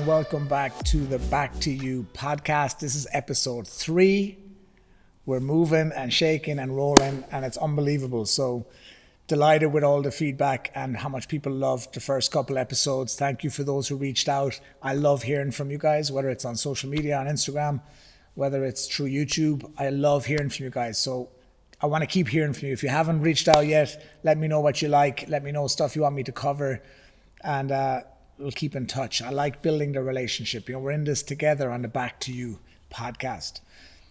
and welcome back to the Back to You podcast. This is episode 3. We're moving and shaking and rolling, and it's unbelievable. So delighted with all the feedback and how much people loved the first couple episodes. Thank you for those who reached out. I love hearing from you guys, whether it's on social media, on Instagram, whether it's through YouTube. I love hearing from you guys. So I want to keep hearing from you. If you haven't reached out yet, let me know what you like. Let me know stuff you want me to cover, and we'll keep in touch. I like building the relationship. We're in this together on the Back to You podcast.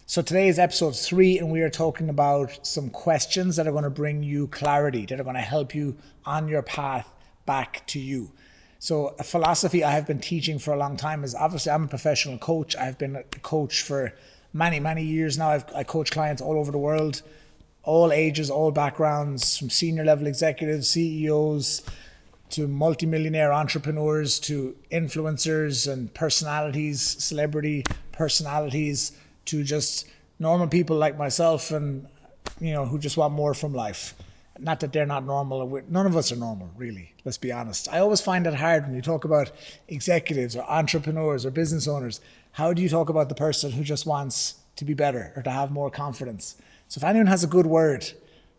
So today is episode 3, and we are talking about some questions that are going to bring you clarity, that are going to help you on your path back to you. So a philosophy I have been teaching for a long time is, obviously I'm a professional coach. I've been a coach for many years now. I coach clients all over the world, all ages, all backgrounds, from senior level executives, CEOs, to multimillionaire entrepreneurs, to influencers and personalities, celebrity personalities, to just normal people like myself, and who just want more from life. Not that they're not normal. None of us are normal, really. Let's be honest. I always find it hard when you talk about executives or entrepreneurs or business owners. How do you talk about the person who just wants to be better or to have more confidence? So if anyone has a good word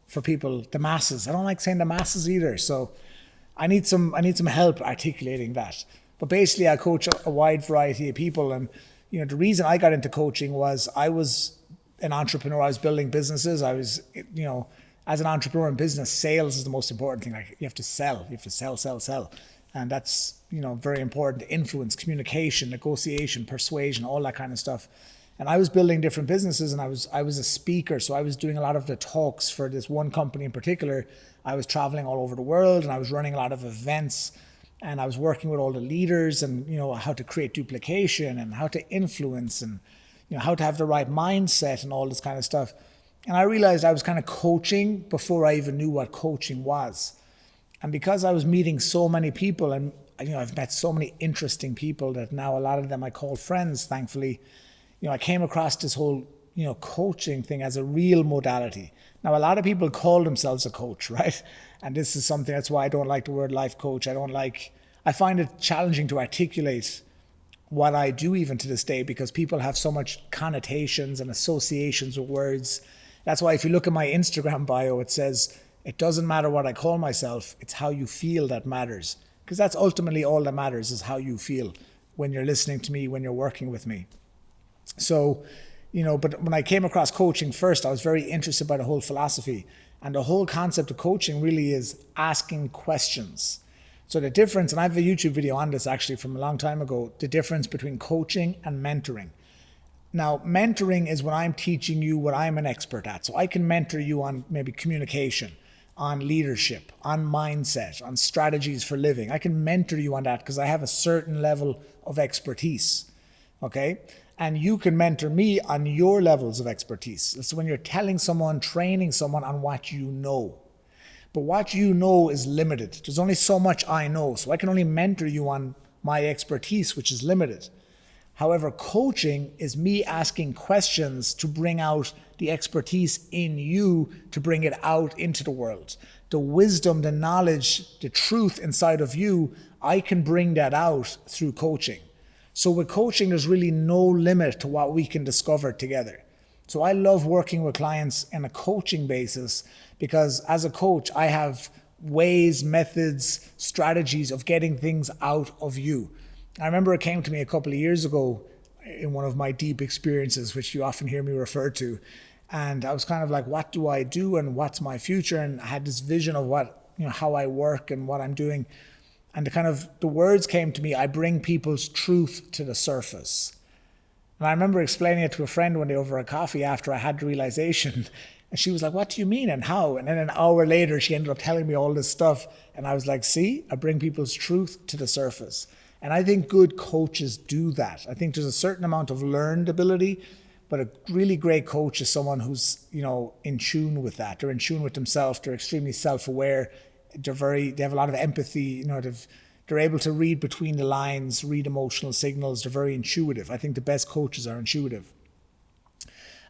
for people, the masses. I don't like saying the masses either. So I need some help articulating that. But basically, I coach a wide variety of people, and the reason I got into coaching was I was an entrepreneur. I was building businesses. I was, as an entrepreneur in business, sales is the most important thing. Like, you have to sell. You have to sell. And that's, very important. Influence, communication, negotiation, persuasion, all that kind of stuff. And I was building different businesses, and I was a speaker. So I was doing a lot of the talks for this one company in particular. I was traveling all over the world, and I was running a lot of events, and I was working with all the leaders, and how to create duplication and how to influence, and how to have the right mindset and all this kind of stuff. And I realized I was kind of coaching before I even knew what coaching was. And because I was meeting so many people, and I've met so many interesting people that now a lot of them I call friends, thankfully, I came across this whole coaching thing as a real modality. Now, a lot of people call themselves a coach, right? And this is something, that's why I don't like the word life coach. I find it challenging to articulate what I do even to this day, because people have so much connotations and associations with words. That's why if you look at my Instagram bio, it says, it doesn't matter what I call myself, it's how you feel that matters. Because that's ultimately all that matters, is how you feel when you're listening to me, when you're working with me. So, but when I came across coaching first, I was very interested by the whole philosophy. And the whole concept of coaching really is asking questions. So the difference, and I have a YouTube video on this actually from a long time ago, the difference between coaching and mentoring. Now, mentoring is when I'm teaching you what I'm an expert at. So I can mentor you on maybe communication, on leadership, on mindset, on strategies for living. I can mentor you on that because I have a certain level of expertise. Okay? And you can mentor me on your levels of expertise. It's when you're telling someone, training someone on what you know. But what you know is limited. There's only so much I know. So I can only mentor you on my expertise, which is limited. However, coaching is me asking questions to bring out the expertise in you, to bring it out into the world. The wisdom, the knowledge, the truth inside of you, I can bring that out through coaching. So with coaching, there's really no limit to what we can discover together. So I love working with clients on a coaching basis, because as a coach, I have ways, methods, strategies of getting things out of you. I remember it came to me a couple of years ago in one of my deep experiences, which you often hear me refer to. And I was kind of like, what do I do and what's my future? And I had this vision of what, how I work and what I'm doing. And the words came to me, I bring people's truth to the surface. And I remember explaining it to a friend one day over a coffee after I had the realization. And she was like, what do you mean and how? And then an hour later, she ended up telling me all this stuff. And I was like, see, I bring people's truth to the surface. And I think good coaches do that. I think there's a certain amount of learned ability, but a really great coach is someone who's, in tune with that. They're in tune with themselves. They're extremely self-aware. They have a lot of empathy, they're able to read between the lines, read emotional signals. They're very intuitive. I think the best coaches are intuitive.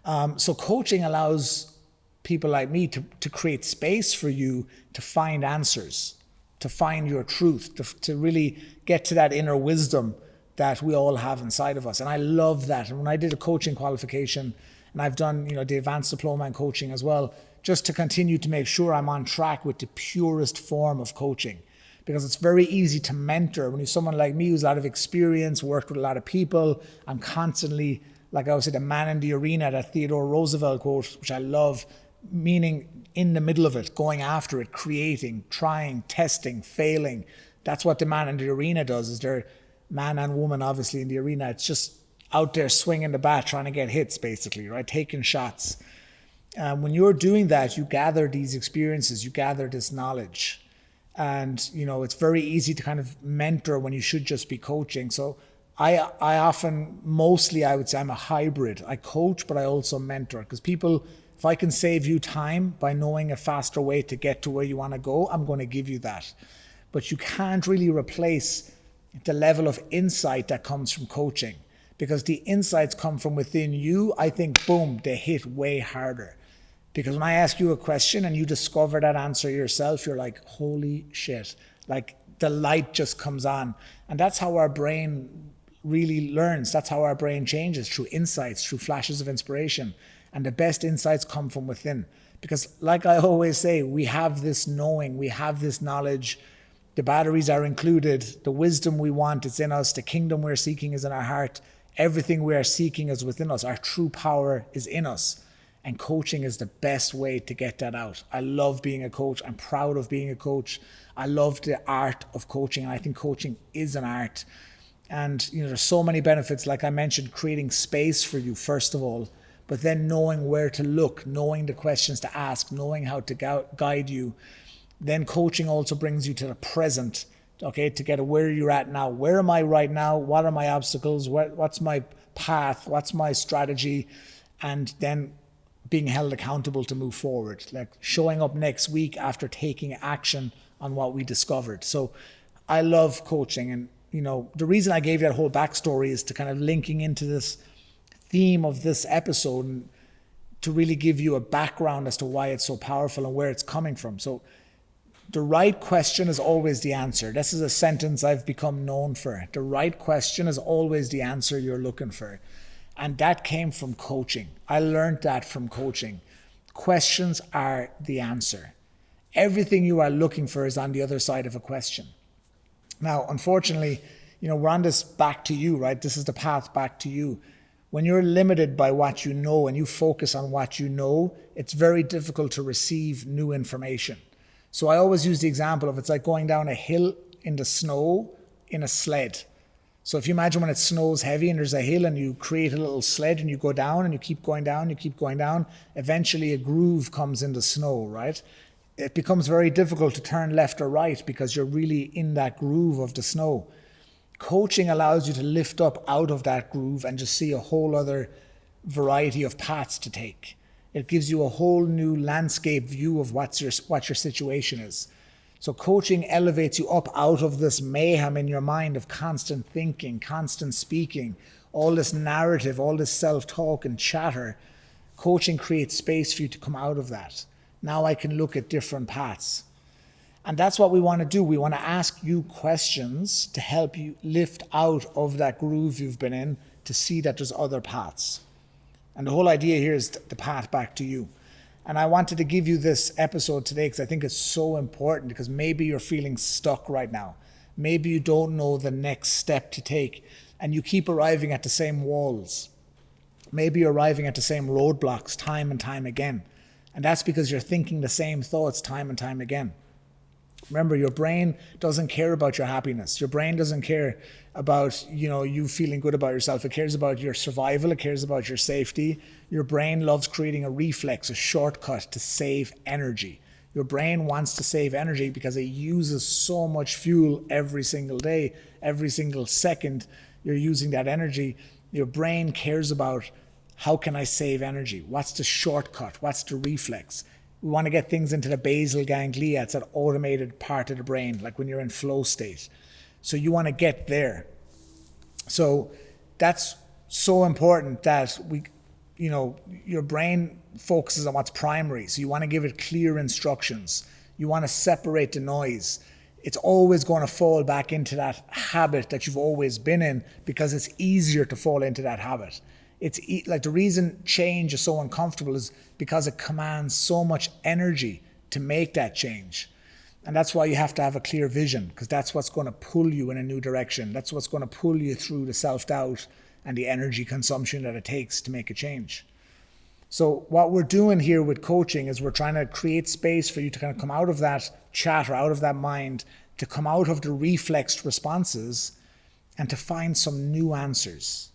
So coaching allows people like me to create space for you to find answers, to find your truth, to really get to that inner wisdom that we all have inside of us. And I love that. And when I did a coaching qualification, and I've done, the advanced diploma in coaching as well, just to continue to make sure I'm on track with the purest form of coaching. Because it's very easy to mentor. When you're someone like me who's a lot of experience, worked with a lot of people, I'm constantly, like I was saying, a man in the arena, that Theodore Roosevelt quote, which I love, meaning in the middle of it, going after it, creating, trying, testing, failing. That's what the man in the arena does, is they're man and woman, obviously, in the arena. It's just out there swinging the bat, trying to get hits, basically, right? Taking shots. When you're doing that, you gather these experiences, you gather this knowledge. And, it's very easy to kind of mentor when you should just be coaching. So I often, mostly I would say I'm a hybrid. I coach, but I also mentor. Because people, if I can save you time by knowing a faster way to get to where you want to go, I'm going to give you that. But you can't really replace the level of insight that comes from coaching. Because the insights come from within you, I think, boom, they hit way harder. Because when I ask you a question and you discover that answer yourself, you're like, holy shit. Like the light just comes on. And that's how our brain really learns. That's how our brain changes, through insights, through flashes of inspiration. And the best insights come from within. Because like I always say, we have this knowing, we have this knowledge. The batteries are included. The wisdom we want is in us. The kingdom we're seeking is in our heart. Everything we are seeking is within us. Our true power is in us. And coaching is the best way to get that out. I love being a coach. I'm proud of being a coach. I love the art of coaching. And I think coaching is an art. And, there's so many benefits. Like I mentioned, creating space for you, first of all, but then knowing where to look, knowing the questions to ask, knowing how to guide you. Then coaching also brings you to the present, okay, to get where you're at now. Where am I right now? What are my obstacles? What's my path? What's my strategy? And then being held accountable to move forward, like showing up next week after taking action on what we discovered. So I love coaching. And, the reason I gave you that whole backstory is to kind of linking into this theme of this episode, and to really give you a background as to why it's so powerful and where it's coming from. So the right question is always the answer. This is a sentence I've become known for. The right question is always the answer you're looking for. And that came from coaching. I learned that from coaching. Questions are the answer. Everything you are looking for is on the other side of a question. Now, unfortunately, we're on this back to you, right? This is the path back to you. When you're limited by what you know and you focus on what you know, it's very difficult to receive new information. So I always use the example of, it's like going down a hill in the snow in a sled. So if you imagine when it snows heavy and there's a hill and you create a little sled and you go down and you keep going down, eventually a groove comes in the snow, right? It becomes very difficult to turn left or right because you're really in that groove of the snow. Coaching allows you to lift up out of that groove and just see a whole other variety of paths to take. It gives you a whole new landscape view of what your situation is. So coaching elevates you up out of this mayhem in your mind of constant thinking, constant speaking, all this narrative, all this self-talk and chatter. Coaching creates space for you to come out of that. Now I can look at different paths. And that's what we want to do. We want to ask you questions to help you lift out of that groove you've been in, to see that there's other paths. And the whole idea here is the path back to you. And I wanted to give you this episode today because I think it's so important, because maybe you're feeling stuck right now. Maybe you don't know the next step to take and you keep arriving at the same walls. Maybe you're arriving at the same roadblocks time and time again. And that's because you're thinking the same thoughts time and time again. Remember, your brain doesn't care about your happiness. Your brain doesn't care about, you feeling good about yourself. It cares about your survival. It cares about your safety. Your brain loves creating a reflex, a shortcut to save energy. Your brain wants to save energy because it uses so much fuel every single day, every single second you're using that energy. Your brain cares about, how can I save energy? What's the shortcut? What's the reflex? We want to get things into the basal ganglia. It's that automated part of the brain, like when you're in flow state. So you want to get there. So that's so important that your brain focuses on what's primary. So you want to give it clear instructions. You want to separate the noise. it's always going to fall back into that habit that you've always been in, because it's easier to fall into that habit. It's like the reason change is so uncomfortable is because it commands so much energy to make that change. And that's why you have to have a clear vision, because that's what's going to pull you in a new direction. That's what's going to pull you through the self-doubt and the energy consumption that it takes to make a change. So what we're doing here with coaching is we're trying to create space for you to kind of come out of that chatter, out of that mind, to come out of the reflexed responses and to find some new answers,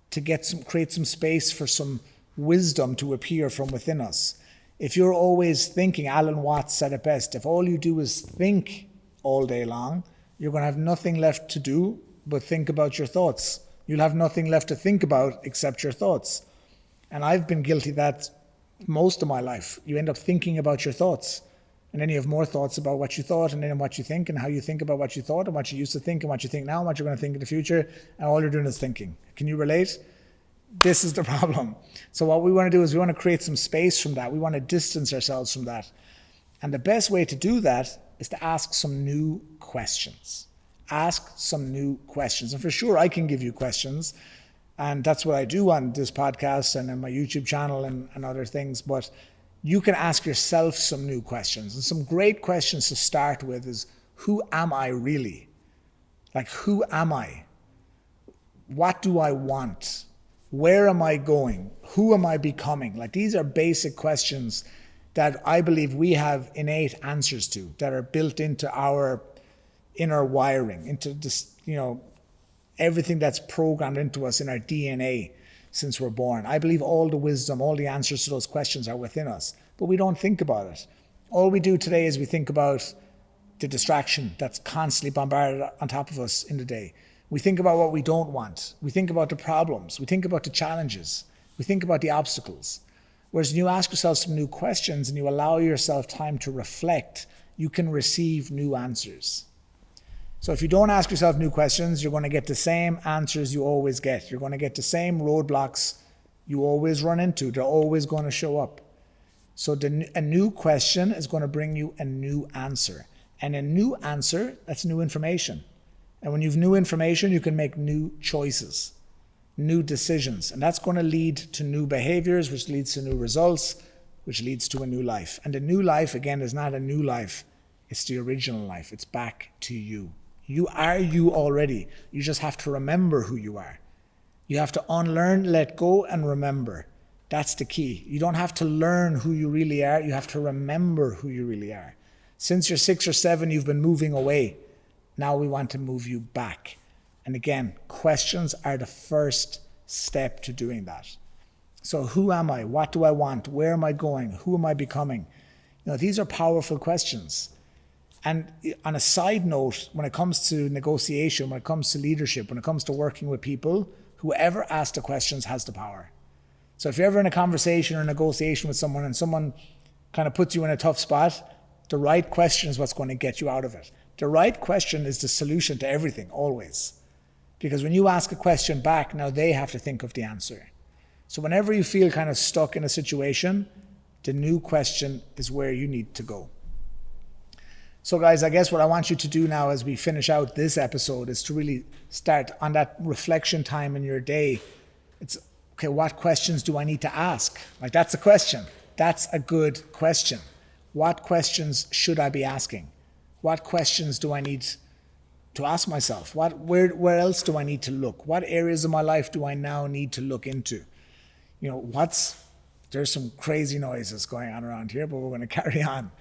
to create some space for some wisdom to appear from within us. If you're always thinking, Alan Watts said it best, if all you do is think all day long, you're going to have nothing left to do but think about your thoughts. You'll have nothing left to think about except your thoughts. And I've been guilty of that most of my life. You end up thinking about your thoughts, and then you have more thoughts about what you thought, and then what you think, and how you think about what you thought, and what you used to think, and what you think now, and what you're going to think in the future, and all you're doing is thinking. Can you relate? This is the problem. So what we want to do is we want to create some space from that. We want to distance ourselves from that. And the best way to do that is to ask some new questions. Ask some new questions. And for sure, I can give you questions. And that's what I do on this podcast and on my YouTube channel and other things. But you can ask yourself some new questions. And some great questions to start with is, who am I really? Like, who am I? What do I want? Where am I going? Who am I becoming? Like, these are basic questions that I believe we have innate answers to, that are built into our inner wiring, into this, everything that's programmed into us in our DNA since we're born. I believe all the wisdom, all the answers to those questions are within us, but we don't think about it. All we do today is we think about the distraction that's constantly bombarded on top of us in the day. We think about what we don't want. We think about the problems. We think about the challenges. We think about the obstacles. Whereas when you ask yourself some new questions and you allow yourself time to reflect, you can receive new answers. So if you don't ask yourself new questions, you're going to get the same answers you always get. You're going to get the same roadblocks you always run into. They're always going to show up. So a new question is going to bring you a new answer. And a new answer, that's new information. And when you've new information, you can make new choices, new decisions. And that's going to lead to new behaviors, which leads to new results, which leads to a new life. And the new life, again, is not a new life. It's the original life. It's back to you. You are you already. You just have to remember who you are. You have to unlearn, let go, and remember. That's the key. You don't have to learn who you really are. You have to remember who you really are. Since you're 6 or 7, you've been moving away. Now we want to move you back. And again, questions are the first step to doing that. So who am I? What do I want? Where am I going? Who am I becoming? These are powerful questions. And on a side note, when it comes to negotiation, when it comes to leadership, when it comes to working with people, whoever asks the questions has the power. So if you're ever in a conversation or negotiation with someone and someone kind of puts you in a tough spot, the right question is what's going to get you out of it. The right question is the solution to everything, always. Because when you ask a question back, now they have to think of the answer. So whenever you feel kind of stuck in a situation, the new question is where you need to go. So guys, I guess what I want you to do now as we finish out this episode is to really start on that reflection time in your day. It's, okay, what questions do I need to ask? Like, that's a question. That's a good question. What questions should I be asking? What questions do I need to ask myself? Where else do I need to look? What areas of my life do I now need to look into? There's some crazy noises going on around here, but we're going to carry on.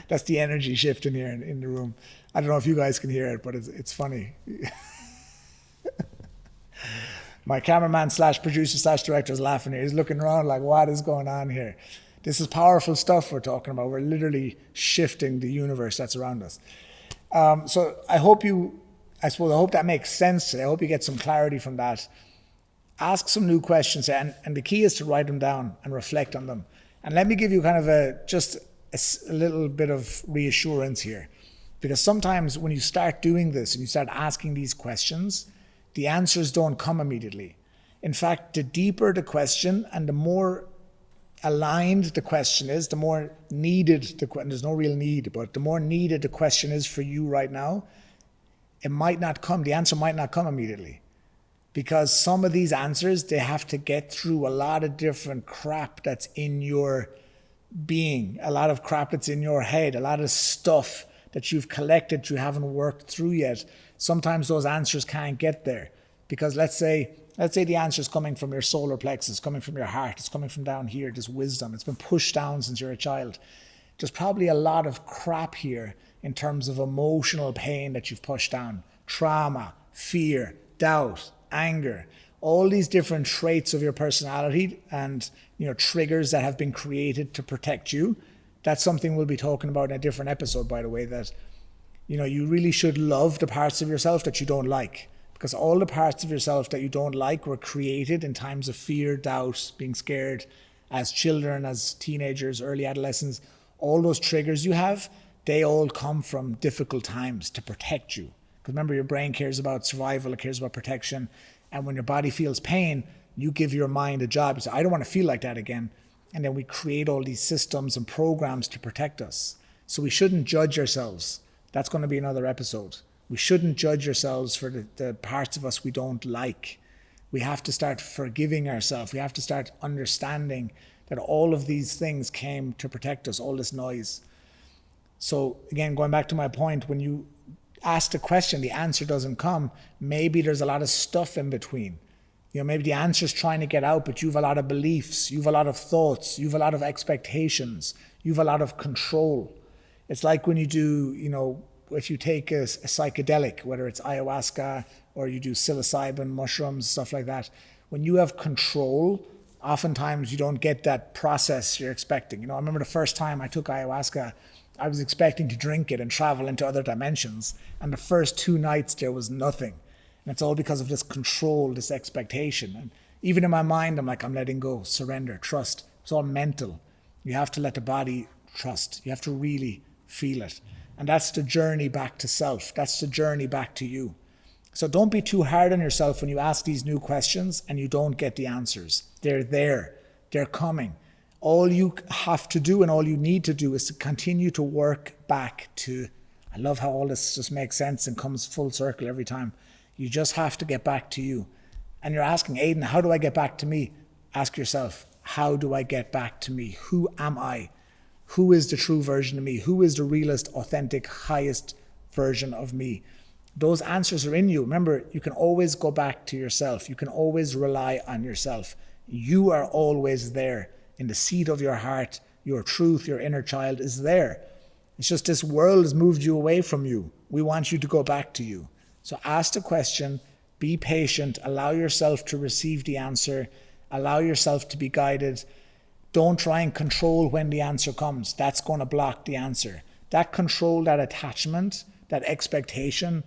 That's the energy shift in here in the room. I don't know if you guys can hear it, but it's funny. My cameraman / producer / director is laughing here. He's looking around like, what is going on here? This is powerful stuff we're talking about. We're literally shifting the universe that's around us. So I hope that makes sense today. I hope you get some clarity from that. Ask some new questions, and the key is to write them down and reflect on them. And let me give you kind of a little bit of reassurance here. Because sometimes when you start doing this and you start asking these questions, the answers don't come immediately. In fact, the deeper the question and the more aligned the question is, the more needed there's no real need, but the more needed the question is for you right now, the answer might not come immediately. Because some of these answers, they have to get through a lot of different crap that's in your being, a lot of crap that's in your head, a lot of stuff that you've collected you haven't worked through yet. Sometimes those answers can't get there because let's say the answer is coming from your solar plexus, coming from your heart, it's coming from down here, this wisdom, it's been pushed down since you're a child. There's probably a lot of crap here in terms of emotional pain that you've pushed down, trauma, fear, doubt, anger, all these different traits of your personality and triggers that have been created to protect you. That's something we'll be talking about in a different episode, by the way, that you really should love the parts of yourself that you don't like, because all the parts of yourself that you don't like were created in times of fear, doubt, being scared as children, as teenagers, early adolescents. All those triggers you have, they all come from difficult times to protect you. Because remember, your brain cares about survival, it cares about protection. And when your body feels pain, you give your mind a job. You say, I don't want to feel like that again. And then we create all these systems and programs to protect us. So we shouldn't judge ourselves. That's going to be another episode. We shouldn't judge ourselves for the parts of us we don't like. We have to start forgiving ourselves. We have to start understanding that all of these things came to protect us, all this noise. So again, going back to my point, when you ask the question, the answer doesn't come, maybe there's a lot of stuff in between. Maybe the answer's trying to get out, but you have a lot of beliefs, you have a lot of thoughts, you have a lot of expectations, you have a lot of control. It's like when you do, if you take a psychedelic, whether it's ayahuasca or you do psilocybin, mushrooms, stuff like that, when you have control, oftentimes you don't get that process you're expecting. I remember the first time I took ayahuasca, I was expecting to drink it and travel into other dimensions. And the first 2 nights there was nothing. And it's all because of this control, this expectation. And even in my mind, I'm like, I'm letting go, surrender, trust. It's all mental. You have to let the body trust. You have to really feel it. And that's the journey back to self. That's the journey back to you. So don't be too hard on yourself when you ask these new questions and you don't get the answers. They're there. They're coming. All you have to do and all you need to do is to continue to work back to, I love how all this just makes sense and comes full circle every time. You just have to get back to you. And you're asking, Aidan, how do I get back to me? Ask yourself, how do I get back to me? Who am I? Who is the true version of me? Who is the realest, authentic, highest version of me? Those answers are in you. Remember, you can always go back to yourself. You can always rely on yourself. You are always there. In the seat of your heart, your truth, your inner child is there. It's just this world has moved you away from you. We want you to go back to you. So ask the question, be patient, allow yourself to receive the answer, allow yourself to be guided. Don't try and control when the answer comes. That's going to block the answer. That control, that attachment, that expectation,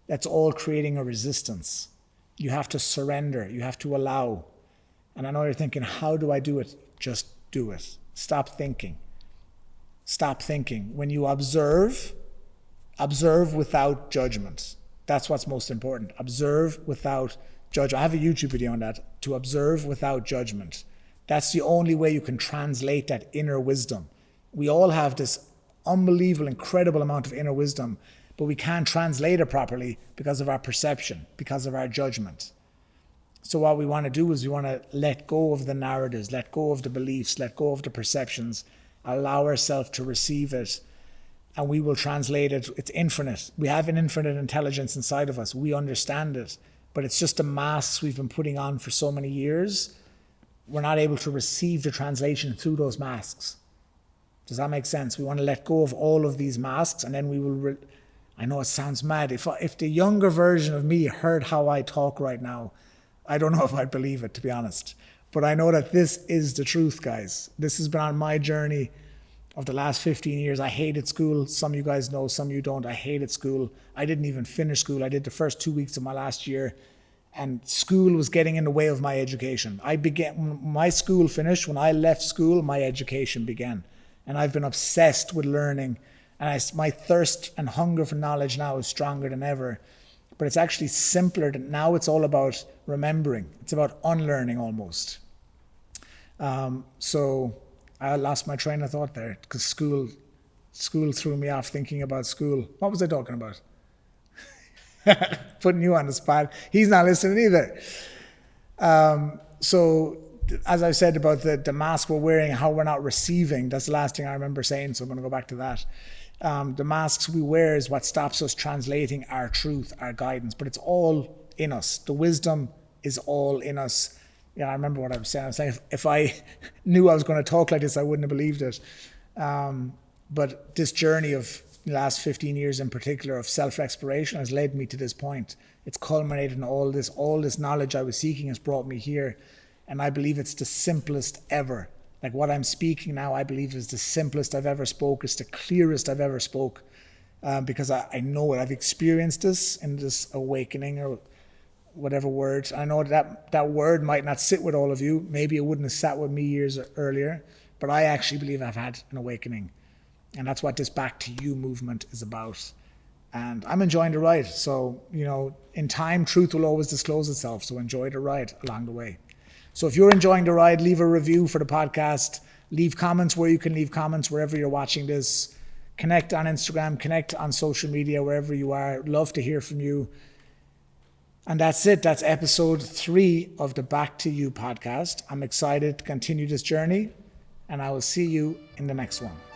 that's all creating a resistance. You have to surrender. You have to allow. And I know you're thinking, how do I do it? Just do it. Stop thinking. Stop thinking. When you observe without judgment. That's what's most important. Observe without judgment. I have a YouTube video on that. To observe without judgment. That's the only way you can translate that inner wisdom. We all have this unbelievable, incredible amount of inner wisdom, but we can't translate it properly because of our perception, because of our judgment. So what we want to do is we want to let go of the narratives, let go of the beliefs, let go of the perceptions, allow ourselves to receive it, and we will translate it. It's infinite. We have an infinite intelligence inside of us. We understand it, but it's just the masks we've been putting on for so many years. We're not able to receive the translation through those masks. Does that make sense? We want to let go of all of these masks, and then we will... I know it sounds mad. If the younger version of me heard how I talk right now, I don't know if I'd believe it, to be honest. But I know that this is the truth, guys. This has been on my journey of the last 15 years. I hated school. Some of you guys know, some of you don't. I hated school. I didn't even finish school. I did the first 2 weeks of my last year. And school was getting in the way of my education. When my school finished, when I left school, my education began. And I've been obsessed with learning. And my thirst and hunger for knowledge now is stronger than ever. But it's actually simpler. Now it's all about remembering. It's about unlearning almost. So I lost my train of thought there because school threw me off thinking about school. What was I talking about? Putting you on the spot. He's not listening either. So as I said about the mask we're wearing, how we're not receiving, that's the last thing I remember saying, so I'm going to go back to that. The masks we wear is what stops us translating our truth, our guidance, but it's all in us. The wisdom is all in us. Yeah, I remember what I was saying. I was saying if I knew I was going to talk like this, I wouldn't have believed it. But this journey of the last 15 years in particular of self-exploration has led me to this point. It's culminated in all this knowledge I was seeking has brought me here. And I believe it's the simplest ever. Like what I'm speaking now, I believe is the simplest I've ever spoke. It's the clearest I've ever spoke. Because I know it. I've experienced this in this awakening or whatever word. I know that word might not sit with all of you. Maybe it wouldn't have sat with me years earlier. But I actually believe I've had an awakening. And that's what this Back to You movement is about. And I'm enjoying the ride. So, in time, truth will always disclose itself. So enjoy the ride along the way. So if you're enjoying the ride, leave a review for the podcast. Leave comments where you can leave comments wherever you're watching this. Connect on Instagram. Connect on social media, wherever you are. Love to hear from you. And that's it. That's episode 3 of the Back to You podcast. I'm excited to continue this journey. And I will see you in the next one.